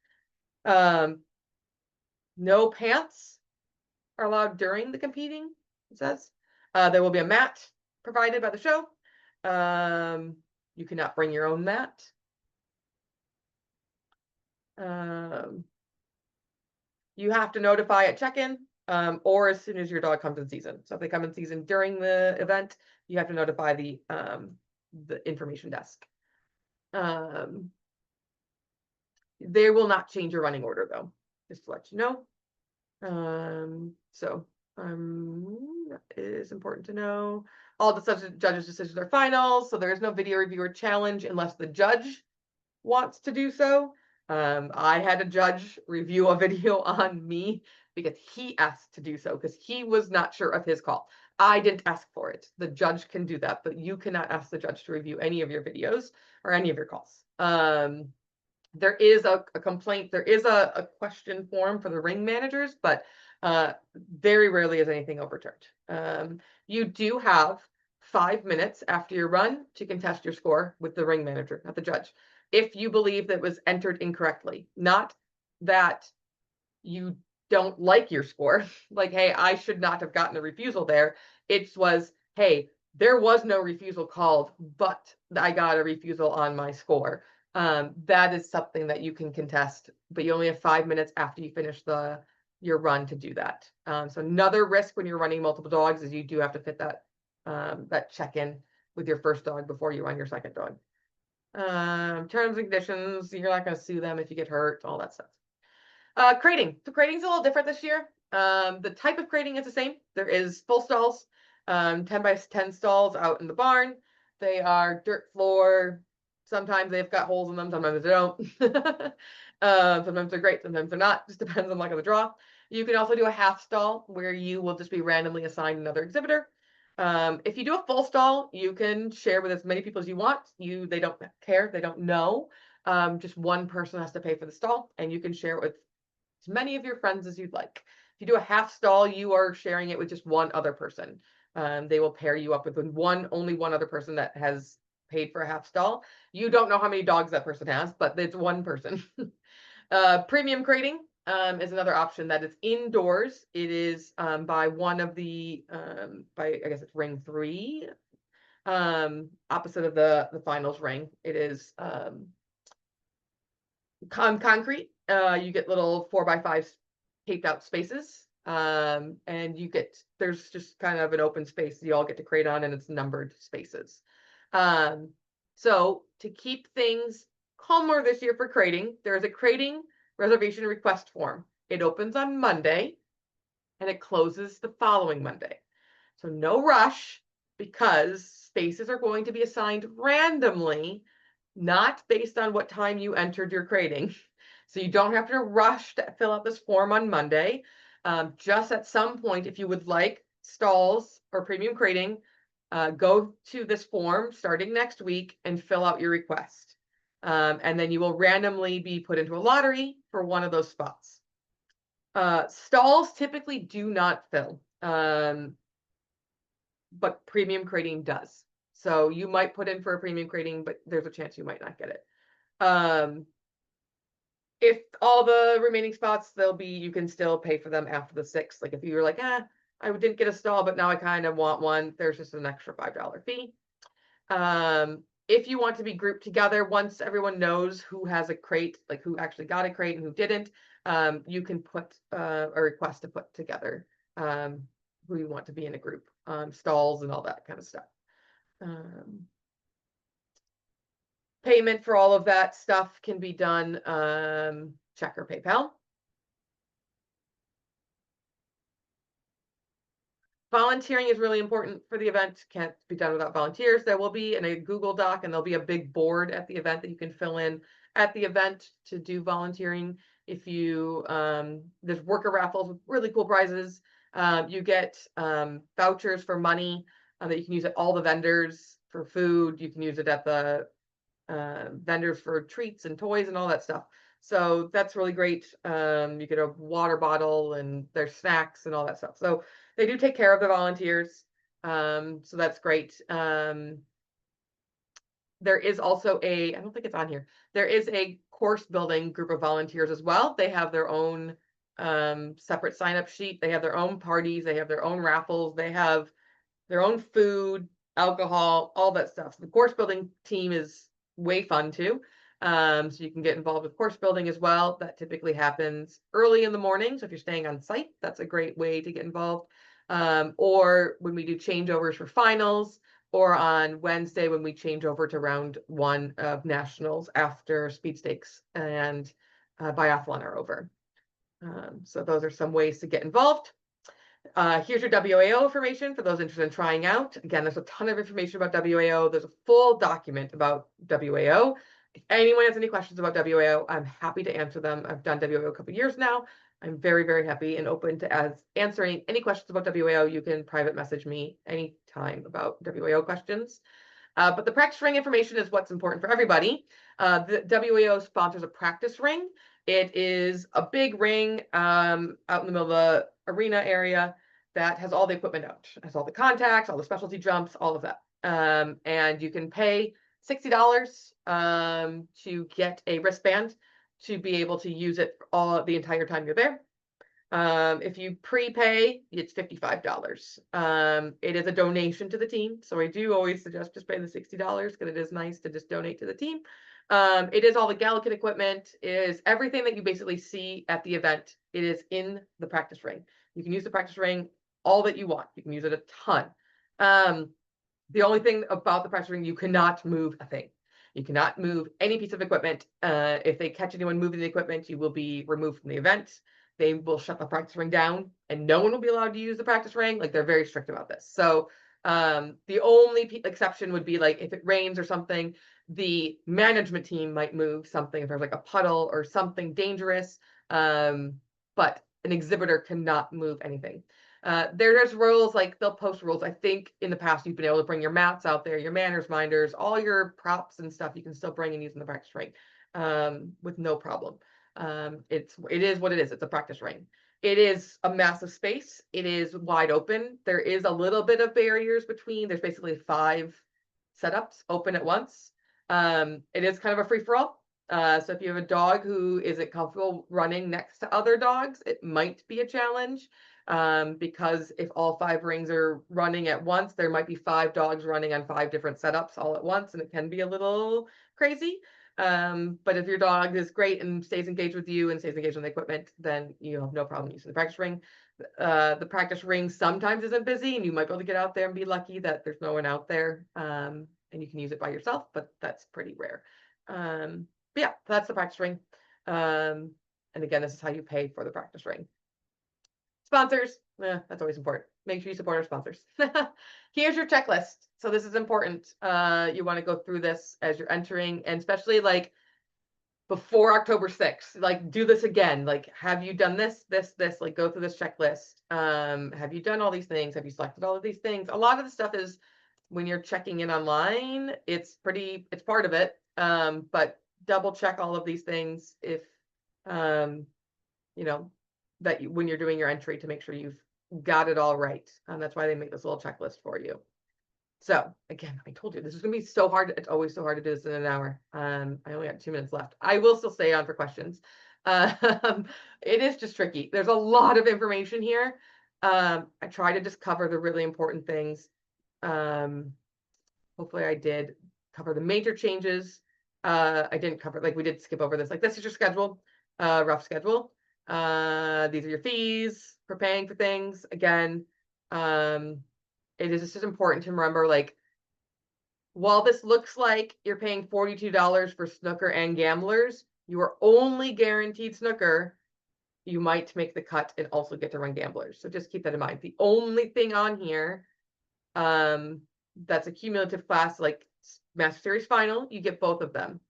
No pants are allowed during the competing, it says. There will be a mat provided by the show. You cannot bring your own mat. You have to notify at check-in, or as soon as your dog comes in season. So if they come in season during the event, you have to notify the information desk. They will not change your running order though, just to let you know. So that is important to know. All the judges' decisions are final, so there is no video reviewer challenge unless the judge wants to do so. I had a judge review a video on me because he asked to do so because he was not sure of his call. I didn't ask for it. The judge can do that, but you cannot ask the judge to review any of your videos or any of your calls. There is a complaint. There is a question form for the ring managers, but very rarely is anything overturned. You do have 5 minutes after your run to contest your score with the ring manager, not the judge. if you believe that was entered incorrectly, not that you don't like your score. Like, hey, I should not have gotten a refusal there. It was, hey, there was no refusal called, but I got a refusal on my score. That is something that you can contest, but you only have 5 minutes after you finish your run to do that. So another risk when you're running multiple dogs is you do have to fit that check-in with your first dog before you run your second dog. Terms and conditions, you're not going to sue them if you get hurt, all that stuff. Crating. So crating's a little different this year. The type of crating is the same. There is full stalls, 10 by 10 stalls out in the barn. They are dirt floor. Sometimes they've got holes in them, sometimes they don't. Sometimes they're great, sometimes they're not. Just depends on luck of the draw. You can also do a half stall where you will just be randomly assigned another exhibitor. If you do a full stall, you can share with as many people as you want. They don't care, they don't know. Just one person has to pay for the stall, and you can share it with as many of your friends as you'd like. If you do a half stall, you are sharing it with just one other person. They will pair you up with only one other person that has paid for a half stall. You don't know how many dogs that person has, but it's one person. Premium crating is another option that is indoors. It is by one of the by, I guess it's ring 3, opposite of the finals ring. It is concrete. You get little 4x5 taped out spaces, and there's just kind of an open space you all get to crate on, and it's numbered spaces. So to keep things calmer this year for crating, there's a crating reservation request form. It opens on Monday and it closes the following Monday. So no rush, because spaces are going to be assigned randomly, not based on what time you entered your crating. So you don't have to rush to fill out this form on Monday. Just at some point, if you would like stalls or premium crating, go to this form starting next week and fill out your request. And then you will randomly be put into a lottery for one of those spots. Stalls typically do not fill, but premium crating does. So you might put in for a premium crating, but there's a chance you might not get it. If all the remaining spots, you can still pay for them after the 6th. Like if you were like, I didn't get a stall, but now I kind of want one, there's just an extra $5 fee. If you want to be grouped together, once everyone knows who has a crate, like who actually got a crate and who didn't, you can put a request to put together who you want to be in a group, stalls and all that kind of stuff. Payment for all of that stuff can be done check or PayPal. Volunteering is really important for the event. Can't be done without volunteers. There will be in a Google Doc, and there'll be a big board at the event that you can fill in at the event to do volunteering. If you there's worker raffles with really cool prizes. You get vouchers for money that you can use at all the vendors for food. You can use it at the vendors for treats and toys and all that stuff. So that's really great. You get a water bottle and there's snacks and all that stuff. So they do take care of the volunteers. So that's great. There is also I don't think it's on here. There is a course building group of volunteers as well. They have their own separate sign up sheet. They have their own parties. They have their own raffles. They have their own food, alcohol, all that stuff. So the course building team is way fun too. So you can get involved with course building as well. That typically happens early in the morning. So if you're staying on site, that's a great way to get involved. Or when we do changeovers for finals, or on Wednesday when we change over to round 1 of nationals after speed stakes and biathlon are over. So those are some ways to get involved. Here's your WAO information for those interested in trying out. Again, there's a ton of information about WAO. There's a full document about WAO. If anyone has any questions about WAO, I'm happy to answer them. I've done WAO a couple years now. I'm very, very happy and open to answering any questions about WAO. You can private message me anytime about WAO questions. But the practice ring information is what's important for everybody. The WAO sponsors a practice ring. It is a big ring out in the middle of the arena area that has all the equipment out. It has all the contacts, all the specialty jumps, all of that. And you can pay $60 to get a wristband to be able to use it all the entire time you're there. If you prepay, it's $55. It is a donation to the team, so I do always suggest just paying the $60 because it is nice to just donate to the team. It is all the gala kit equipment, is everything that you basically see at the event. It is in the practice ring. You can use the practice ring all that you want. You can use it a ton. The only thing about the practice ring, you cannot move a thing. You cannot move any piece of equipment. If they catch anyone moving the equipment, you will be removed from the event. They will shut the practice ring down and no one will be allowed to use the practice ring. Like, they're very strict about this. So the only exception would be like if it rains or something, the management team might move something if there's like a puddle or something dangerous. But an exhibitor cannot move anything. There's rules, like they'll post rules. I think in the past you've been able to bring your mats out there, your manners minders, all your props and stuff you can still bring and use in the practice ring with no problem. It is what it is. It's a practice ring. It is a massive space. It is wide open. There is a little bit of barriers between. There's basically 5 setups open at once. It is kind of a free-for-all. So if you have a dog who isn't comfortable running next to other dogs, it might be a challenge. Because if all 5 rings are running at once, there might be 5 dogs running on 5 different setups all at once, and it can be a little crazy. But if your dog is great and stays engaged with you and stays engaged with the equipment, then you have no problem using the practice ring. The practice ring sometimes isn't busy, and you might be able to get out there and be lucky that there's no one out there, and you can use it by yourself, but that's pretty rare. But yeah, that's the practice ring. And again, this is how you pay for the practice ring. Sponsors, that's always important. Make sure you support our sponsors. Here's your checklist. So this is important. You want to go through this as you're entering, and especially like before October 6th, like do this again. Like, have you done this, like go through this checklist. Have you done all these things? Have you selected all of these things? A lot of the stuff is when you're checking in online, it's part of it. But double check all of these things if, you know, that when you're doing your entry to make sure you've got it all right. That's why they make this little checklist for you. So again, I told you this is gonna be so hard. It's always so hard to do this in an hour. I only got 2 minutes left. I will still stay on for questions. It is just tricky. There's a lot of information here. I try to just cover the really important things. Hopefully I did cover the major changes. I didn't cover, like we did skip over this. Like, this is your schedule, rough schedule. These are your fees for paying for things. Again, it is just important to remember, like, while this looks like you're paying $42 for snooker and gamblers, you are only guaranteed snooker. You might make the cut and also get to run gamblers. So just keep that in mind. The only thing on here that's a cumulative class, like Master Series Final, you get both of them.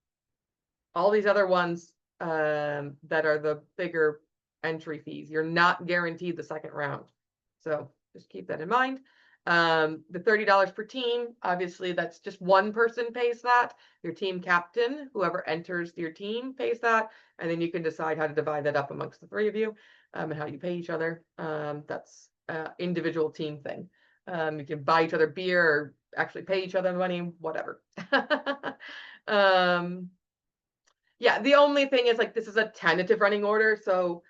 All these other ones that are the bigger entry fees, you're not guaranteed the second round. So just keep that in mind. The $30 per team, obviously that's just one person pays that. Your team captain, whoever enters your team, pays that, and then you can decide how to divide that up amongst the 3 of you, and how you pay each other. That's an individual team thing. You can buy each other beer or actually pay each other money, whatever. Yeah, the only thing is, like, this is a tentative running order, so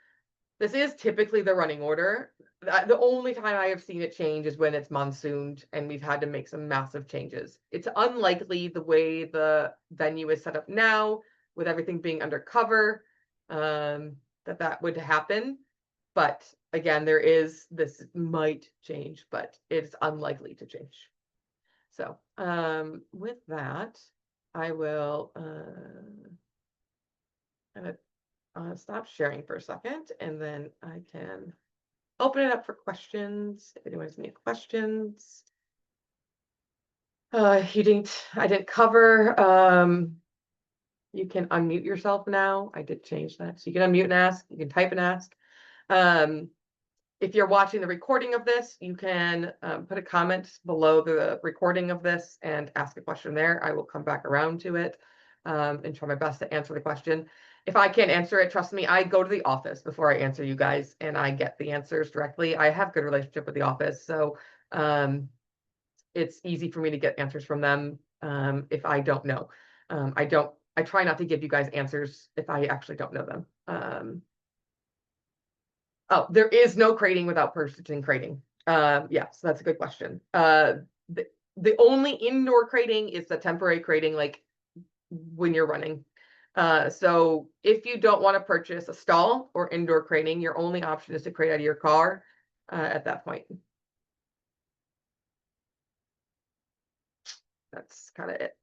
this is typically the running order. The only time I have seen it change is when it's monsooned and we've had to make some massive changes. It's unlikely, the way the venue is set up now, with everything being undercover, that would happen. But again, this might change, but it's unlikely to change. So with that, I will stop sharing for a second, and then I can open it up for questions. If anyone has any questions. I didn't cover, you can unmute yourself now. I did change that. So you can unmute and ask, you can type and ask. If you're watching the recording of this, you can put a comment below the recording of this and ask a question there. I will come back around to it and try my best to answer the question. If I can't answer it, trust me, I go to the office before I answer you guys, and I get the answers directly. I have good relationship with the office, so it's easy for me to get answers from them. if I don't know. I try not to give you guys answers if I actually don't know them. Oh, there is no crating without purchasing crating. Yeah, so that's a good question. The only indoor crating is the temporary crating, like when you're running. So if you don't want to purchase a stall or indoor crating, your only option is to crate out of your car at that point. That's kind of it.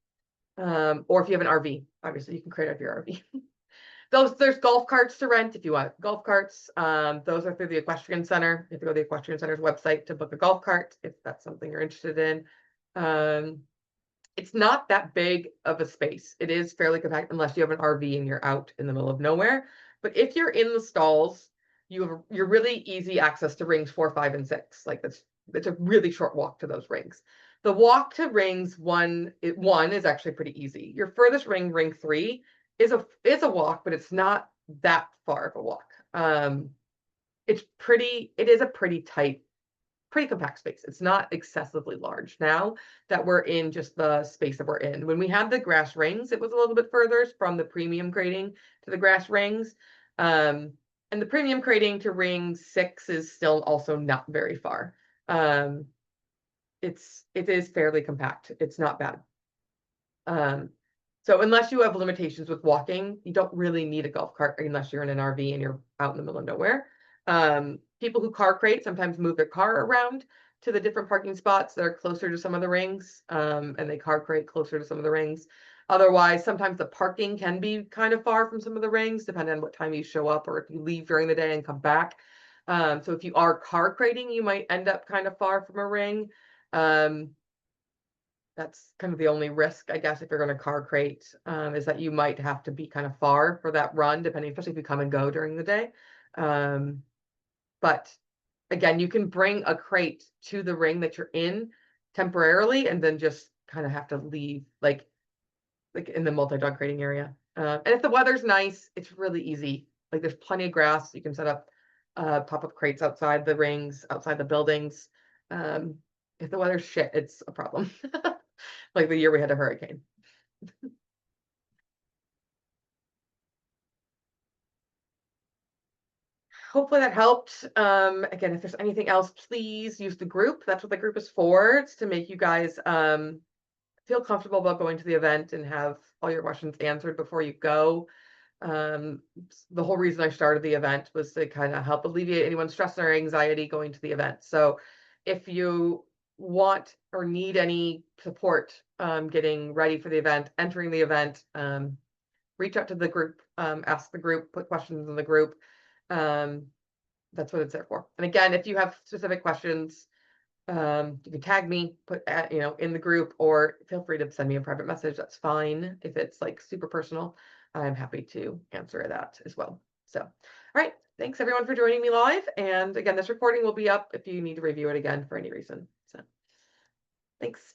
Or if you have an RV, obviously you can crate out of your RV. There's golf carts to rent if you want golf carts. Those are through the Equestrian Center. You have to go to the Equestrian Center's website to book a golf cart if that's something you're interested in. It's not that big of a space. It is fairly compact unless you have an RV and you're out in the middle of nowhere. But if you're in the stalls, you're really easy access to rings 4, 5, and 6. Like it's a really short walk to those rings. The walk to rings one is actually pretty easy. Your furthest ring, ring 3, is a walk, but it's not that far of a walk. It is a pretty tight, pretty compact space. It's not excessively large now that we're in just the space that we're in. When we had the grass rings, it was a little bit further from the premium crating to the grass rings. And the premium crating to ring 6 is still also not very far. It is fairly compact. It's not bad. So unless you have limitations with walking, you don't really need a golf cart unless you're in an RV and you're out in the middle of nowhere. People who car crate sometimes move their car around to the different parking spots that are closer to some of the rings, and they car crate closer to some of the rings. Otherwise, sometimes the parking can be kind of far from some of the rings, depending on what time you show up or if you leave during the day and come back. So if you are car crating, you might end up kind of far from a ring. That's kind of the only risk, I guess, if you're going to car crate, is that you might have to be kind of far for that run, depending, especially if you come and go during the day. But again, you can bring a crate to the ring that you're in temporarily and then just kind of have to leave, like in the multi-dog crating area. And if the weather's nice, it's really easy. Like there's plenty of grass. You can set up pop-up crates outside the rings, outside the buildings. If the weather's shit, it's a problem. Like the year we had a hurricane. Hopefully that helped. Again, if there's anything else, please use the group. That's what the group is for. It's to make you guys feel comfortable about going to the event and have all your questions answered before you go. The whole reason I started the event was to kind of help alleviate anyone's stress or anxiety going to the event. So if you want or need any support getting ready for the event, entering the event, reach out to the group, ask the group, put questions in the group. That's what it's there for. And again, if you have specific questions, you can tag me, put in the group, or feel free to send me a private message. That's fine. If it's like super personal, I'm happy to answer that as well. So, all right. Thanks everyone for joining me live. And again, this recording will be up if you need to review it again for any reason. So thanks.